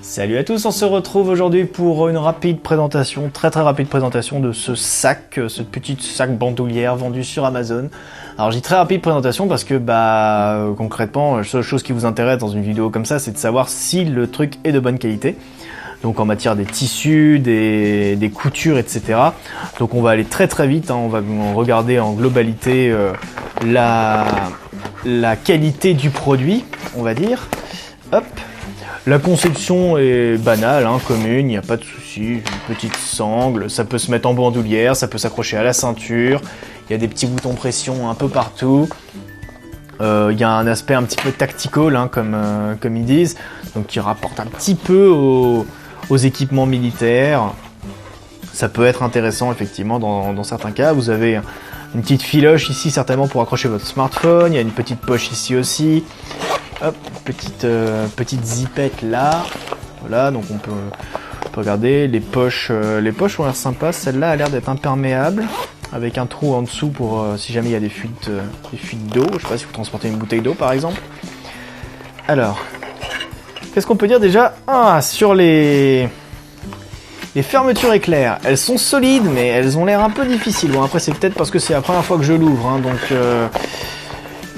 Salut à tous, on se retrouve aujourd'hui pour une rapide présentation, très rapide présentation de ce sac, ce petit sac bandoulière vendu sur Amazon. Alors j'ai très rapide présentation parce que concrètement, la seule chose qui vous intéresse dans une vidéo comme ça, c'est de savoir si le truc est de bonne qualité. Donc en matière des tissus, des coutures, etc. Donc on va aller très vite, hein, on va regarder en globalité la qualité du produit, on va dire. Hop. La conception est banale, hein, commune, il n'y a pas de souci, une petite sangle, ça peut se mettre en bandoulière, ça peut s'accrocher à la ceinture, il y a des petits boutons pression un peu partout. Il y a un aspect un petit peu tactical, hein, comme ils disent, donc qui rapporte un petit peu aux équipements militaires. Ça peut être intéressant effectivement dans certains cas. Vous avez une petite filoche ici certainement pour accrocher votre smartphone, il y a une petite poche ici aussi. Hop, petite zipette là, voilà, donc on peut regarder, les poches ont l'air sympas, celle-là a l'air d'être imperméable, avec un trou en dessous pour si jamais il y a des fuites d'eau, je sais pas si vous transportez une bouteille d'eau par exemple. Alors, qu'est-ce qu'on peut dire déjà? Sur les fermetures éclairs, elles sont solides mais elles ont l'air un peu difficiles, bon après c'est peut-être parce que c'est la première fois que je l'ouvre, hein, donc...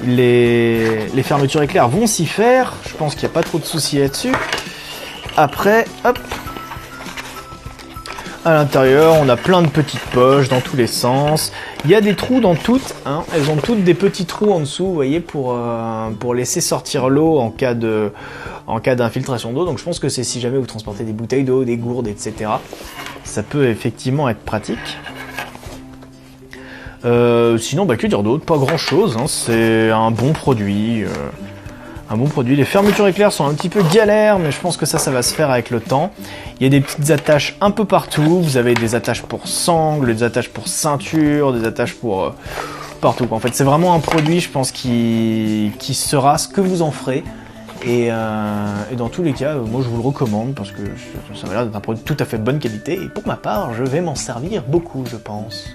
Les fermetures éclairs vont s'y faire, je pense qu'il n'y a pas trop de soucis là-dessus. Après, hop, à l'intérieur, on a plein de petites poches dans tous les sens. Il y a des trous dans toutes, hein. Elles ont toutes des petits trous en dessous, vous voyez, pour laisser sortir l'eau en cas d'infiltration d'eau. Donc je pense que c'est si jamais vous transportez des bouteilles d'eau, des gourdes, etc. Ça peut effectivement être pratique. Sinon, que dire d'autre? Pas grand chose, hein. C'est un bon produit. Les fermetures éclairs sont un petit peu galères, mais je pense que ça va se faire avec le temps. Il y a des petites attaches un peu partout. Vous avez des attaches pour sangle, des attaches pour ceinture, des attaches pour partout. En fait, c'est vraiment un produit, je pense, qui sera ce que vous en ferez. Et dans tous les cas, moi je vous le recommande parce que ça va l'air d'être un produit de tout à fait bonne qualité. Et pour ma part, je vais m'en servir beaucoup, je pense.